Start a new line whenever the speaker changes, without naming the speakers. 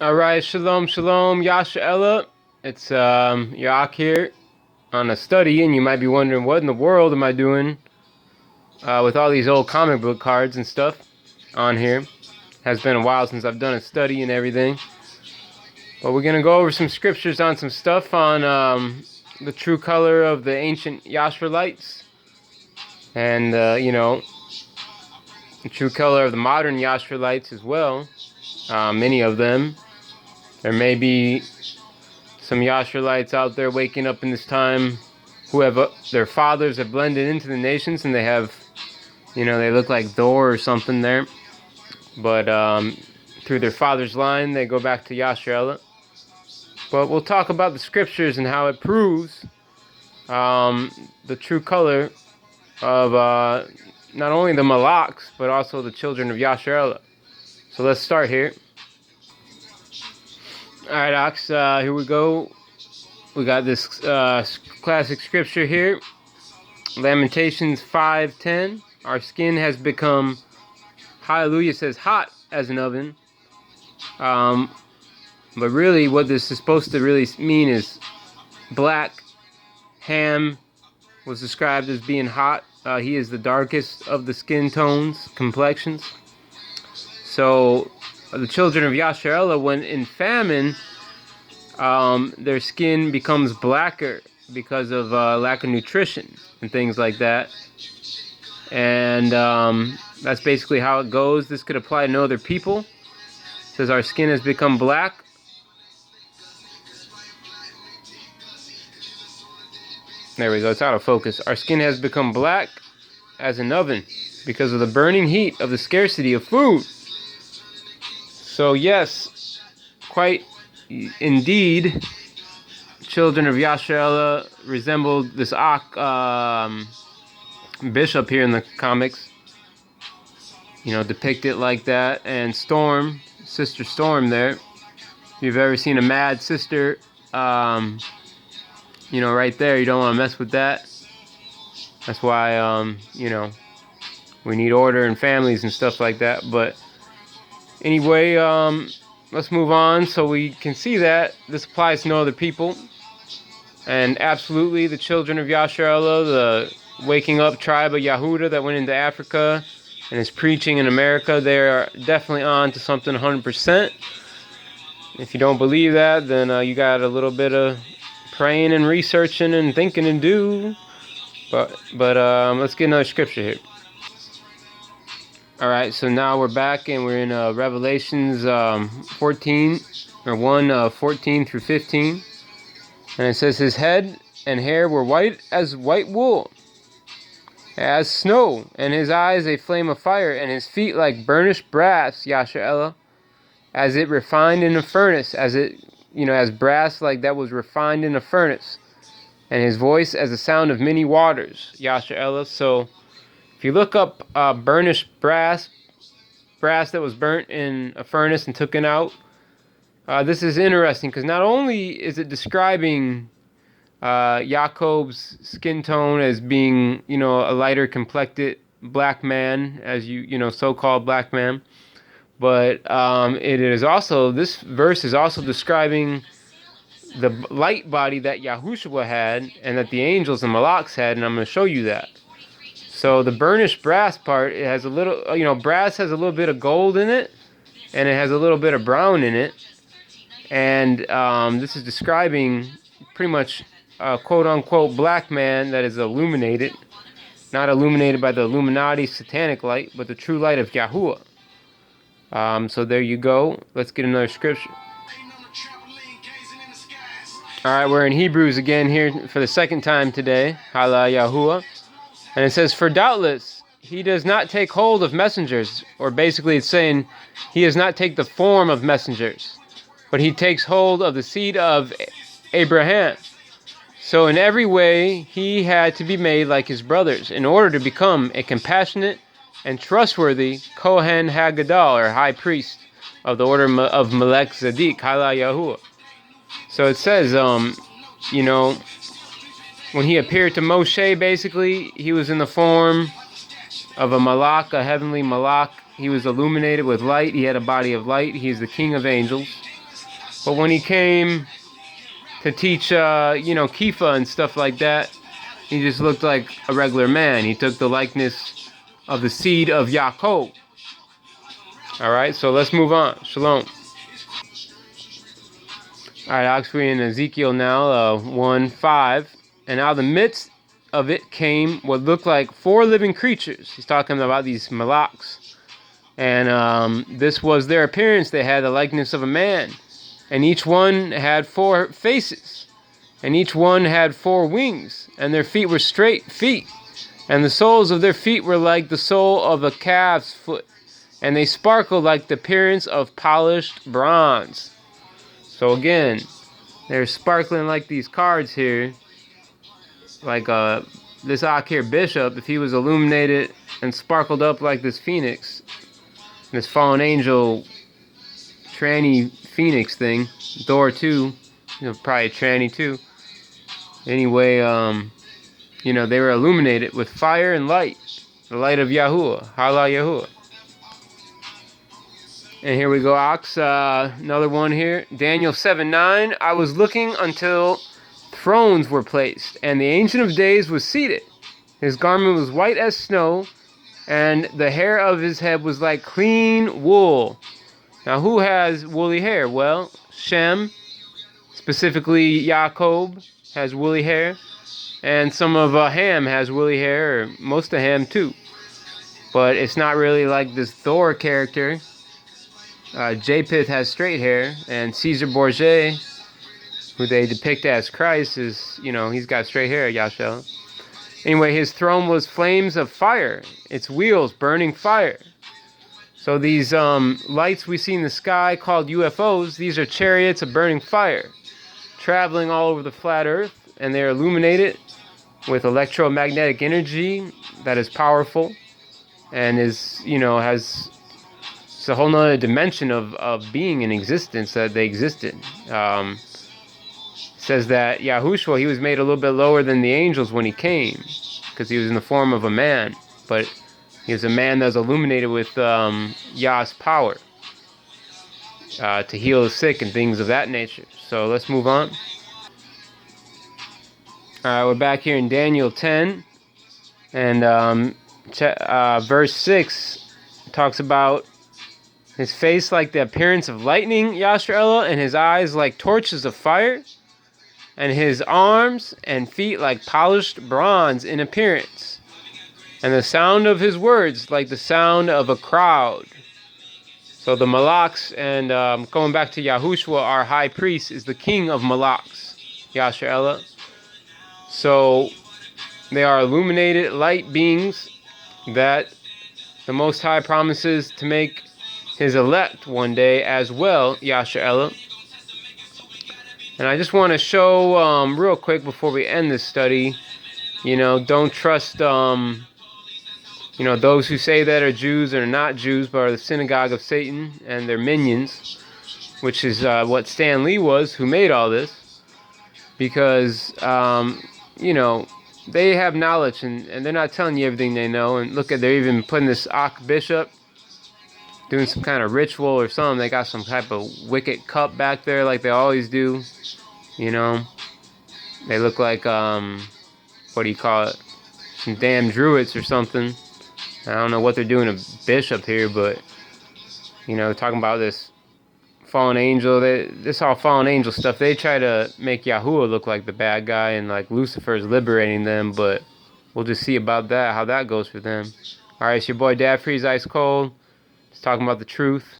All right, shalom, shalom, YAHsharal. It's Yak here on a study, and you might be wondering what in the world am I doing with all these old comic book cards and stuff on here. Has been a while since I've done a study and everything, but we're gonna go over some scriptures on some stuff on the true color of the ancient YAHsharalites, and the true color of the modern YAHsharalites as well. Many of them. There may be some YAHsharalites out there waking up in this time who have their fathers have blended into the nations, and they have, they look like Thor or something there. But through their father's line, they go back to YAHsharal. But we'll talk about the scriptures and how it proves the true color of not only the malaks, but also the children of YAHsharal. So let's start here. Alright, Ox, here we go. We got this classic scripture here. Lamentations 5:10. Our skin has become, hallelujah, says hot as an oven. But really what this is supposed to really mean is black. Ham was described as being hot. He is the darkest of the skin tones, complexions. So the children of YAHsharal, when in famine, their skin becomes blacker because of lack of nutrition and things like that. And that's basically how it goes. This could apply to no other people. It says our skin has become black. There we go, it's out of focus. Our skin has become black as an oven because of the burning heat of the scarcity of food. So yes, quite indeed, children of YAHsharal resembled this bishop here in the comics. Depicted like that. And Storm, Sister Storm there. If you've ever seen a mad sister, right there, you don't want to mess with that. That's why, we need order in families and stuff like that. But anyway, let's move on so we can see that this applies to no other people. And absolutely, the children of YAHsharal, the waking up tribe of Yehuda that went into Africa and is preaching in America, they are definitely on to something 100%. If you don't believe that, then you got a little bit of praying and researching and thinking to do. But let's get another scripture here. Alright, so now we're back and we're in Revelations 14, or 1, 14 through 15. And it says, his head and hair were white as white wool, as snow, and his eyes a flame of fire, and his feet like burnished brass, YAHsharal, as it refined in a furnace, as brass like that was refined in a furnace, and his voice as the sound of many waters, YAHsharal. So if you look up burnished brass that was burnt in a furnace and taken out, this is interesting because not only is it describing Jacob's skin tone as being, a lighter complected black man, as so-called black man, but it is also, this verse is also describing the light body that Yahushua had and that the angels and malaks had, and I'm going to show you that. So the burnished brass part, it has a little, brass has a little bit of gold in it, and it has a little bit of brown in it. And this is describing pretty much a quote-unquote black man that is illuminated. Not illuminated by the Illuminati satanic light, but the true light of Yahuwah. So there you go. Let's get another scripture. Alright, we're in Hebrews again here for the second time today. Hala Yahuwah. And it says, for doubtless he does not take hold of messengers. Or basically it's saying he does not take the form of messengers, but he takes hold of the seed of Abraham. So in every way he had to be made like his brothers in order to become a compassionate and trustworthy Kohen Hagadol, or high priest of the order of malaks, Hala Yahuwah. So it says, when he appeared to Moshe, basically, he was in the form of a malak, a heavenly malak. He was illuminated with light. He had a body of light. He is the king of angels. But when he came to teach, Kifa and stuff like that, he just looked like a regular man. He took the likeness of the seed of Yaakov. Alright, so let's move on. Shalom. Alright, Oxford in Ezekiel now, 1:5. And out of the midst of it came what looked like 4 living creatures. He's talking about these malaks. And this was their appearance. They had the likeness of a man. And each one had 4 faces. And each one had 4 wings. And their feet were straight feet. And the soles of their feet were like the sole of a calf's foot. And they sparkled like the appearance of polished bronze. So again, they're sparkling like these cards here. Like this Ak here bishop, if he was illuminated and sparkled up like this phoenix, this fallen angel tranny phoenix thing, Thor too, probably a tranny too. Anyway, they were illuminated with fire and light, the light of Yahuwah, YAHsharal Yahuwah. And here we go, Ox, another one here. Daniel 7:9. I was looking until thrones were placed, and the Ancient of Days was seated. His garment was white as snow, and the hair of his head was like clean wool. Now, who has woolly hair? Well, Shem, specifically Yaakov, has woolly hair, and some of Ham has woolly hair, or most of Ham too. But it's not really like this Thor character. Japheth has straight hair, and Caesar Borgia, who they depict as Christ, is, he's got straight hair, YAHsharal. Anyway, his throne was flames of fire, its wheels burning fire. So these lights we see in the sky called UFOs, these are chariots of burning fire, traveling all over the flat earth, and they're illuminated with electromagnetic energy that is powerful and is, has it's a whole nother dimension of being in existence, that they existed. Says that Yahushua, he was made a little bit lower than the angels when he came, because he was in the form of a man, but he was a man that was illuminated with Yah's power to heal the sick and things of that nature. So let's move on. We're back here in Daniel 10, and verse 6 talks about his face like the appearance of lightning, YAHsharal, and his eyes like torches of fire, and his arms and feet like polished bronze in appearance, and the sound of his words like the sound of a crowd. So the malaks, and going back to Yahushua, our high priest, is the king of malaks, YAHsharal. So they are illuminated light beings that the Most High promises to make his elect one day as well, YAHsharal. And I just want to show real quick before we end this study, don't trust those who say that are Jews and are not Jews, but are the synagogue of Satan and their minions, which is what Stan Lee was, who made all this, because they have knowledge, and they're not telling you everything they know. And look at, they're even putting this Ak bishop doing some kind of ritual or something. They got some type of wicked cup back there like they always do. They look like, what do you call it? Some damn druids or something. I don't know what they're doing to bishop here, but, talking about this fallen angel. This all fallen angel stuff. They try to make Yahuwah look like the bad guy, and like Lucifer's liberating them, but we'll just see about that, how that goes for them. Alright, it's your boy Dad Freeze Ice Cold. Just talking about the truth.